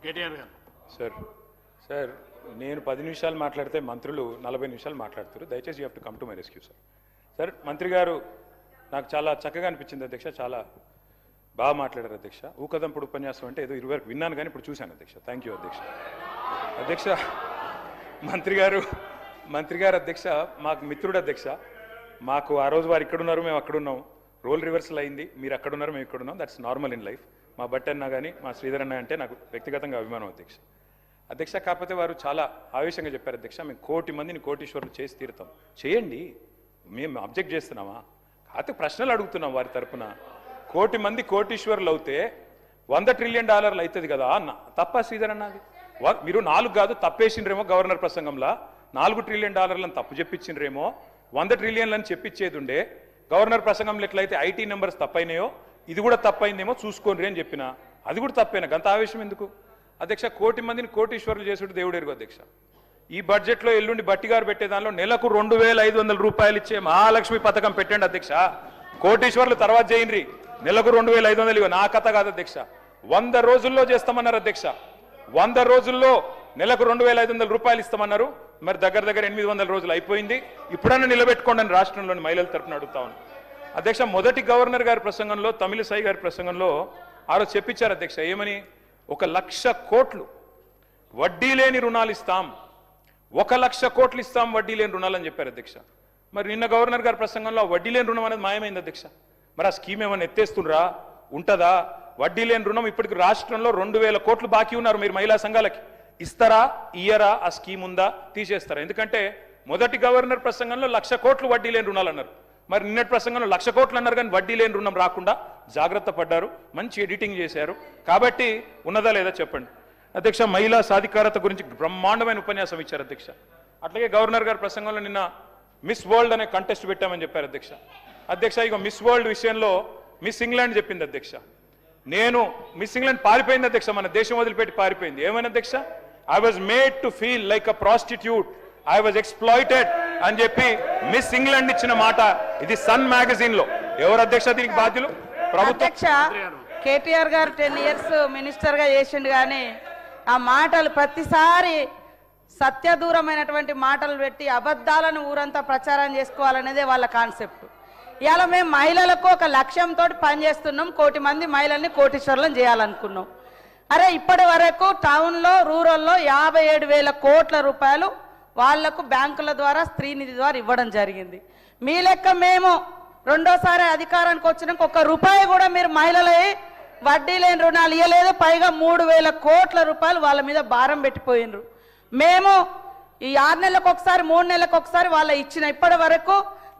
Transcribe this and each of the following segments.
కేటీఆర్ గారు. సార్ నేను 10 నిమిషాలు మాట్లాడితే మంత్రులు 40 నిమిషాలు మాట్లాడుతారు. దయచేసి you have to come to my rescue sir. మంత్రి గారు నాకు చాలా చక్కగా అనిపించింది అధ్యక్ష, చాలా బాగా మాట్లాడారు అధ్యక్ష. ఊకదంపుడు ఉపన్యాసం అంటే ఏదో 20 వరకు విన్నాను కానీ ఇప్పుడు చూశాను అధ్యక్ష. థ్యాంక్ యూ అధ్యక్ష. మంత్రి గారు అధ్యక్ష మాకు మిత్రుడు అధ్యక్ష. మాకు ఆ రోజు వారు ఇక్కడున్నారు, మేము అక్కడున్నాం. రోల్ రివర్సల్ అయింది, మీరు అక్కడున్నారు, మేము ఇక్కడున్నాం. That's normal in life. మా బట్టి అన్న కానీ మా శ్రీధర్ అన్న అంటే నాకు వ్యక్తిగతంగా అభిమానం అధ్యక్ష. కాకపోతే వారు చాలా ఆవేశంగా చెప్పారు అధ్యక్ష, మేము 1 కోటి మందిని కోటీశ్వరులు చేసి తీరుతాం. చేయండి, మేము అబ్జెక్ట్ చేస్తున్నామా? కాకపోతే ప్రశ్నలు అడుగుతున్నాం వారి తరపున. 1 కోటి మంది కోటీశ్వరులు అవుతే $100 ట్రిలియన్ అవుతుంది కదా అన్న. తప్ప శ్రీధర్ అన్నది మీరు 4 కాదు తప్పేసిండ్రేమో గవర్నర్ ప్రసంగంలో. $4 ట్రిలియన్ తప్పు చెప్పించిండ్రేమో, 100 ట్రిలియన్లని చెప్పించేది ఉండే. గవర్నర్ ప్రసంగంలో ఎట్లయితే ఐటీ నెంబర్స్ తప్పైనాయో ఇది కూడా తప్పైందేమో చూసుకోండి అని చెప్పిన. అది కూడా తప్పేనా? గంత ఆవేశం ఎందుకు అధ్యక్ష? 1 కోటి మందిని కోటీశ్వరులు చేసుడు దేవుడు ఎరుగు అధ్యక్ష. ఈ బడ్జెట్లో ఎల్లుండి బట్టిగారు పెట్టే దానిలో నెలకు 2,500 రూపాయలు ఇచ్చే మహాలక్ష్మి పథకం పెట్టండి అధ్యక్ష. కోటీశ్వరులు తర్వాత చేయండి, నెలకు 2,500 ఇవ్వ. నా కథ కాదు అధ్యక్ష. 100 రోజుల్లో చేస్తామన్నారు అధ్యక్ష. 100 రోజుల్లో నెలకు 2,500 రూపాయలు ఇస్తామన్నారు. మరి దగ్గర 800 రోజులు అయిపోయింది. ఇప్పుడన్నా నిలబెట్టుకోండి అని రాష్ట్రంలోని మహిళల తరపున అడుగుతా ఉన్నాను అధ్యక్ష. మొదటి గవర్నర్ గారి ప్రసంగంలో, తమిళిసై గారి ప్రసంగంలో ఆ రోజు చెప్పించారు అధ్యక్ష. ఏమని? 1,00,000 కోట్లు వడ్డీ లేని రుణాలు ఇస్తాం, 1,00,000 కోట్లు ఇస్తాం వడ్డీ లేని రుణాలు అని చెప్పారు అధ్యక్ష. మరి నిన్న గవర్నర్ గారి ప్రసంగంలో వడ్డీ లేని రుణం అనేది మాయమైంది అధ్యక్ష. మరి ఆ స్కీమ్ ఏమైనా ఎత్తేస్తుండ్రా? ఉంటుందా? వడ్డీ లేని రుణం ఇప్పటికి రాష్ట్రంలో 2,000 కోట్లు బాకీ ఉన్నారు. మీరు మహిళా సంఘాలకి ఇస్తారా, ఇయ్యరా? ఆ స్కీమ్ ఉందా, తీసేస్తారా? ఎందుకంటే మొదటి గవర్నర్ ప్రసంగంలో 1,00,000 కోట్లు వడ్డీ లేని రుణాలు అన్నారు. మరి నిన్నటి ప్రసంగంలో 1,00,000 కోట్లు అన్నారు కానీ వడ్డీ లేని రుణం రాకుండా జాగ్రత్త పడ్డారు, మంచి ఎడిటింగ్ చేశారు. కాబట్టి ఉన్నదా లేదా చెప్పండి అధ్యక్ష. మహిళా సాధికారత గురించి బ్రహ్మాండమైన ఉపన్యాసం ఇచ్చారు అధ్యక్ష. అట్లాగే గవర్నర్ గారి ప్రసంగంలో నిన్న మిస్ వరల్డ్ అనే కంటెస్ట్ పెట్టామని చెప్పారు అధ్యక్ష. ఇక మిస్ వరల్డ్ విషయంలో మిస్ ఇంగ్లాండ్ చెప్పింది అధ్యక్ష. నేను మిస్ ఇంగ్లాండ్ పారిపోయింది అధ్యక్ష, మన దేశం వదిలిపెట్టి పారిపోయింది. ఏమైనా అధ్యక్ష? I was made to feel like a prostitute, I was exploited అని చెప్పి మిస్ ఇంగ్లాండ్ ఇచ్చిన మాట ఇది సన్ మ్యాగజైన్ లో. ఎవరు అధ్యక్ష దీనికి బాధ్యులు? ప్రభుత్వం. కేటీఆర్ గారు 10 ఇయర్స్ మినిస్టర్ గా చేసిండు కానీ ఆ మాటలు ప్రతిసారి సత్యదూరమైనటువంటి మాటలు పెట్టి అబద్ధాలను ఊరంతా ప్రచారం చేసుకోవాలనేదే వాళ్ళ కాన్సెప్ట్. ఇవాళ మేము మహిళలకు ఒక లక్ష్యంతో పనిచేస్తున్నాం. 1 కోటి మంది మహిళల్ని కోటీశ్వరులను చేయాలనుకున్నాం. అరే ఇప్పటి వరకు టౌన్లో, రూరల్లో 57,000 కోట్ల రూపాయలు వాళ్లకు బ్యాంకుల ద్వారా, స్త్రీనిధి ద్వారా ఇవ్వడం జరిగింది. మీ లెక్క మేము రెండోసారి అధికారానికి వచ్చినాక 1 రూపాయి కూడా మీరు మహిళలై వడ్డీ లేని రుణాలు ఇవ్వలేదు. పైగా 3,000 కోట్ల రూపాయలు వాళ్ళ మీద భారం పెట్టిపోయినరు. మేము ఈ 6 నెలలకు ఒకసారి, 3 నెలలకు ఒకసారి వాళ్ళ ఇచ్చిన ఇప్పటి వరకు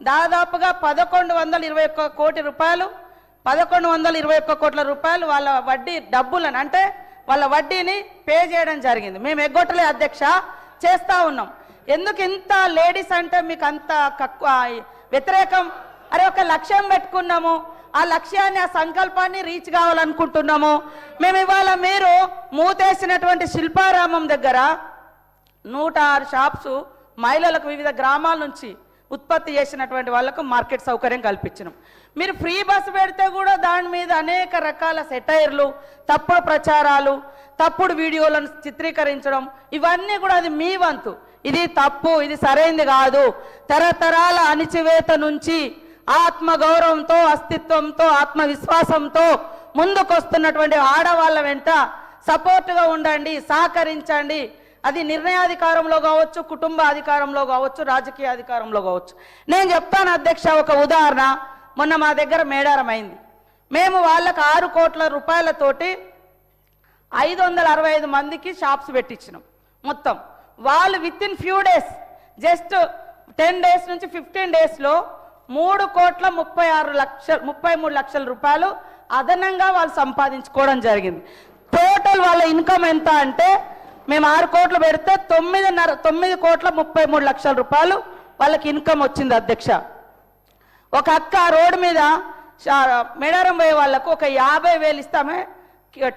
దాదాపుగా 1,121 కోటి రూపాయలు, 1,121 కోట్ల రూపాయలు వాళ్ళ వడ్డీ డబ్బులను, అంటే వాళ్ళ వడ్డీని పే చేయడం జరిగింది. మేము ఎగ్గొట్టలే అధ్యక్ష, చేస్తూ ఉన్నాం. ఎందుకు ఇంత లేడీస్ అంటే మీకు అంత వ్యతిరేకం? అరే ఒక లక్ష్యం పెట్టుకున్నాము, ఆ లక్ష్యాన్ని, ఆ సంకల్పాన్ని రీచ్ కావాలనుకుంటున్నాము. మేము ఇవాళ మీరు మూతేసినటువంటి శిల్పారామం దగ్గర 106 షాప్స్ మహిళలకు వివిధ గ్రామాల నుంచి ఉత్పత్తి చేసినటువంటి వాళ్ళకు మార్కెట్ సౌకర్యం కల్పించినాం. మీరు ఫ్రీ బస్సు పెడితే కూడా దాని మీద అనేక రకాల సెటైర్లు, తప్పుడు ప్రచారాలు, తప్పుడు వీడియోలను చిత్రీకరించడం, ఇవన్నీ కూడా అది మీ వంతు. ఇది తప్పు, ఇది సరైంది కాదు. తరతరాల అణిచివేత నుంచి ఆత్మగౌరవంతో, అస్తిత్వంతో, ఆత్మవిశ్వాసంతో ముందుకొస్తున్నటువంటి ఆడవాళ్ళ వెంట సపోర్టుగా ఉండండి, సహకరించండి. అది నిర్ణయాధికారంలో కావచ్చు, కుటుంబ అధికారంలో కావచ్చు, రాజకీయ అధికారంలో కావచ్చు. నేను చెప్తాను అధ్యక్ష, ఒక ఉదాహరణ. మొన్న మా దగ్గర మేడారం అయింది. మేము వాళ్ళకు 6 కోట్ల రూపాయలతోటి 565 మందికి షాప్స్ పెట్టించినాం. మొత్తం వాళ్ళు with in few days, just 10 days నుంచి 15 డేస్లో 3,33 లక్షల రూపాయలు అదనంగా వాళ్ళు సంపాదించుకోవడం జరిగింది. టోటల్ వాళ్ళ ఇన్కమ్ ఎంత అంటే, మేము 6 కోట్లు పెడితే 9,33 లక్షల రూపాయలు వాళ్ళకి ఇన్కమ్ వచ్చింది అధ్యక్ష. ఒక అక్క రోడ్డు మీద మేడారం పోయే వాళ్ళకు ఒక 50,000 ఇస్తామే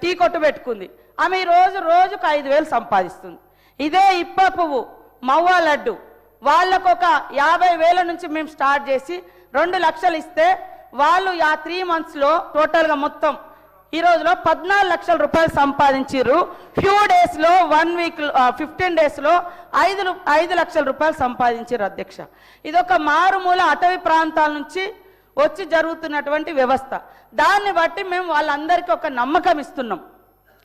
టీ కొట్టు పెట్టుకుంది. ఆమె రోజుకు 5,000 సంపాదిస్తుంది. ఇదే ఇప్ప పువ్వు, మవ్వ లడ్డు, వాళ్ళకు ఒక 50,000 నుంచి మేము స్టార్ట్ చేసి 2 లక్షలు ఇస్తే వాళ్ళు ఆ 3 మంత్స్లో టోటల్గా మొత్తం ఈ రోజులో 14 లక్షల రూపాయలు సంపాదించారు. ఫ్యూ డేస్లో 1 వీక్ 15 డేస్లో 5 లక్షల రూపాయలు సంపాదించారు అధ్యక్ష. ఇదొక మారుమూల అటవీ ప్రాంతాల నుంచి వచ్చి జరుగుతున్నటువంటి వ్యవస్థ. దాన్ని బట్టి మేము వాళ్ళందరికీ ఒక నమ్మకం ఇస్తున్నాం.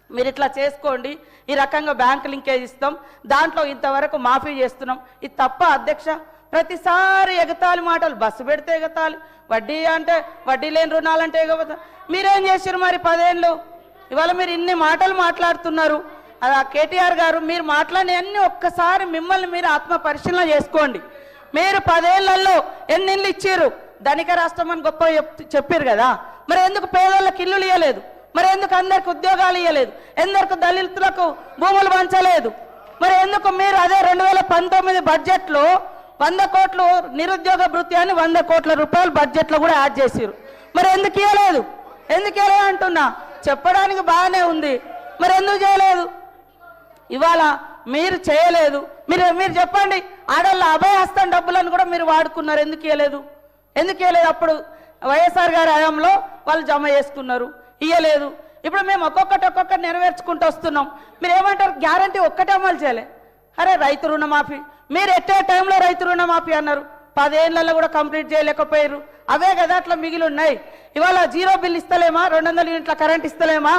మీరు ఇట్లా చేసుకోండి, ఈ రకంగా బ్యాంక్ లింకేజ్ ఇస్తాం, దాంట్లో ఇంతవరకు మాఫీ చేస్తున్నాం. ఇది తప్ప అధ్యక్ష? ప్రతిసారి ఎగతాళి మాటలు, బస్సు పెడితే ఎగతాళి, వడ్డీ అంటే వడ్డీ లేని రుణాలంటే ఎగబోతా. మీరేం చేశారు మరి 10 ఏళ్ళు? ఇవాళ మీరు ఇన్ని మాటలు మాట్లాడుతున్నారు. అలా కేటీఆర్ గారు మీరు మాట్లాడినవన్నీ ఒక్కసారి మిమ్మల్ని మీరు ఆత్మ పరిశీలన చేసుకోండి. మీరు 10 ఏళ్లలో ఎన్ని ఇళ్ళు ఇచ్చారు? ధనిక రాష్ట్రం అని గొప్ప చెప్పారు కదా, మరి ఎందుకు పేదోళ్ళకి ఇల్లులు ఇవ్వలేదు? మరి ఎందుకు అందరికి ఉద్యోగాలు ఇవ్వలేదు? ఎందుకు దళితులకు భూములు పంచలేదు? మరి ఎందుకు మీరు అదే 2019 బడ్జెట్లో 100 కోట్లు నిరుద్యోగ భృతి అని 100 కోట్ల రూపాయలు బడ్జెట్లో కూడా యాడ్ చేశారు? మరి ఎందుకు ఇవ్వలేదు? ఎందుకు ఇవ్వలేదు అంటున్నా. చెప్పడానికి బాగానే ఉంది, మరి ఎందుకు చేయలేదు? ఇవాళ మీరు చేయలేదు. మీరు చెప్పండి, ఆడళ్ళ అభయహస్తం డబ్బులను కూడా మీరు వాడుకున్నారు, ఎందుకు ఇవ్వలేదు? ఎందుకు ఇవ్వలేదు? అప్పుడు వైఎస్ఆర్ గారి హయాంలో వాళ్ళు జమ చేసుకున్నారు, ఇవ్వలేదు. ఇప్పుడు మేము ఒక్కొక్కటి నెరవేర్చుకుంటూ వస్తున్నాం. మీరు ఏమంటారు? గ్యారంటీ ఒక్కటే అమలు చేయలే. అరే రైతు రుణమాఫీ, మీరు ఎట్టే టైంలో రైతు రుణమాఫీ అన్నారు, 10 ఏళ్లలో కూడా కంప్లీట్ చేయలేకపోయారు. అవే కదా అట్లా మిగిలి ఉన్నాయి. ఇవాళ 0 బిల్ ఇస్తలేమా? 200 యూనిట్ల కరెంట్ ఇస్తలేమా?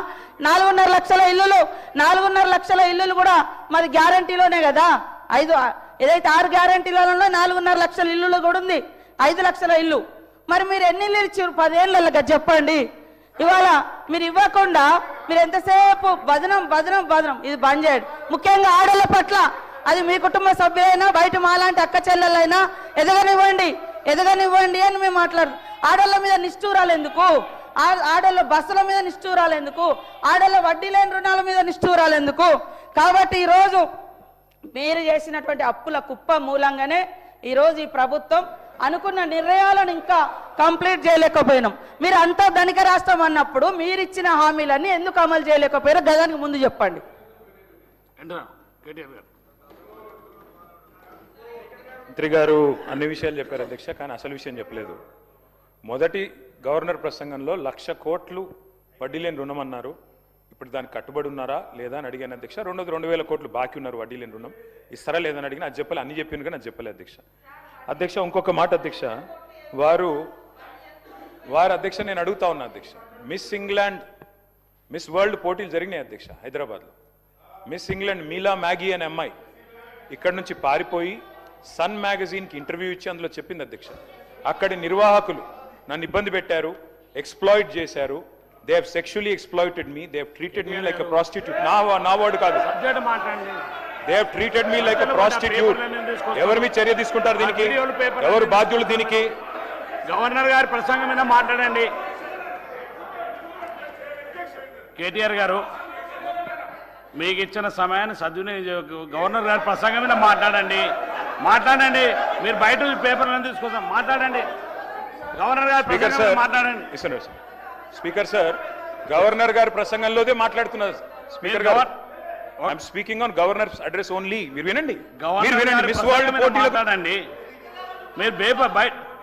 4.5 లక్షల ఇల్లులు, 4.5 లక్షల ఇల్లులు కూడా మాది గ్యారంటీలోనే కదా. ఏదైతే 6 గ్యారంటీలలో 4.5 లక్షల ఇల్లులు కూడా ఉంది, 5 లక్షల ఇల్లు. మరి మీరు ఎన్ని ఇల్లు ఇచ్చారు 10 ఏళ్ళలో చెప్పండి. ఇవాళ మీరు ఇవ్వకుండా మీరు ఎంతసేపు బదనం ఇది బంద్ చేయండి. ముఖ్యంగా ఆడళ్ళ పట్ల, అది మీ కుటుంబ సభ్యులైనా బయట మాలాంటి అక్క చెల్లెలైనా ఎదగనివ్వండి అని మేము మాట్లాడు. ఆడళ్ళ మీద నిష్ఠూరాలు ఎందుకు? ఆడళ్ళ బస్సుల మీద నిష్ఠూరాలు ఎందుకు? ఆడళ్ళ వడ్డీ లేని రుణాల మీద నిష్ఠూరాలు ఎందుకు? కాబట్టి ఈరోజు మీరు చేసినటువంటి అప్పుల కుప్ప మూలంగానే ఈరోజు ఈ ప్రభుత్వం అనుకున్న నిర్ణయాలను ఇంకా కంప్లీట్ చేయలేకపోయినాం. మీరు అంతా ధనిక రాష్ట్రం అన్నప్పుడు మీరు ఇచ్చిన హామీలన్నీ ఎందుకు అమలు చేయలేకపోయారో గదానికి ముందు చెప్పండి. మంత్రి గారు అన్ని విషయాలు చెప్పారు అధ్యక్ష, కానీ అసలు విషయం చెప్పలేదు. మొదటి గవర్నర్ ప్రసంగంలో 1,00,000 కోట్లు వడ్డీ లేని రుణం అన్నారు. ఇప్పుడు దానికి కట్టుబడి ఉన్నారా లేదా అని అడిగాను అధ్యక్ష. 2,000 కోట్లు బాకీ ఉన్నారు వడ్డీ లేని రుణం, ఇస్తారా లేదని అడిగిన అది చెప్పలే. అన్ని చెప్పింది కానీ అది చెప్పలే అధ్యక్ష. ఇంకొక మాట అధ్యక్ష, వారు అధ్యక్ష నేను అడుగుతా ఉన్నా అధ్యక్ష, మిస్ వరల్డ్ పోటీలు జరిగినాయి అధ్యక్ష హైదరాబాద్లో. మిస్ ఇంగ్లాండ్ మీలా మ్యాగీ అనే అమ్మాయి ఇక్కడ నుంచి పారిపోయి సన్ మ్యాగజైన్కి ఇంటర్వ్యూ ఇచ్చి అందులో చెప్పింది అధ్యక్ష, అక్కడి నిర్వాహకులు నన్ను ఇబ్బంది పెట్టారు, ఎక్స్ప్లాయిట్ చేశారు, they have sexually exploited me, they have treated me like a prostitute. నా వర్డ్ కాదు, they have treated me like a prostitute. ఎవరి మీద చర్య తీసుకుంటారు దీనికి? ఎవరు బాధ్యులు దీనికి? గవర్నర్ గారి ప్రసంగం మీద మాట్లాడండి. కేటీఆర్ గారు మీకు ఇచ్చిన సమయాన్ని సద్వినియోగం, గవర్నర్ గారి ప్రసంగం మీద మాట్లాడండి. మీరు బయట పేపర్లను తీసుకొస్తాం, మాట్లాడండి. గవర్నర్ గారి ప్రసంగం మీద మాట్లాడండి. స్పీకర్ సార్, గవర్నర్ గారి ప్రసంగంలోదే మాట్లాడుతున్నారు స్పీకర్ గారు. I'm speaking on governors address only. మీరు వినండి. మిస్ వరల్డ్ పోటీలు మాట్లాడండి. మీరు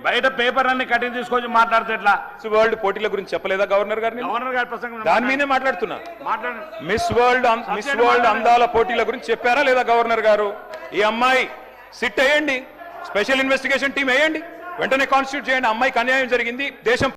బయట పేపర్ అన్ని కట్టి తీసుకొచ్చి మాట్లాడితే ఎట్లా? వరల్డ్ పోటీల గురించి చెప్పలేదా గవర్నర్ గారిని? గవర్నర్ గారి ప్రసంగం దాని మీదే మాట్లాడుతున్నా. మిస్ వరల్డ్ అందాల పోటీల గురించి చెప్పారా లేదా గవర్నర్ గారు? ఈ అమ్మాయి సిట్ వేయండి, స్పెషల్ ఇన్వెస్టిగేషన్ టీం వేయండి, వెంటనే కాన్స్టిట్యూట్ చేయండి. అమ్మాయికి అన్యాయం జరిగింది, దేశం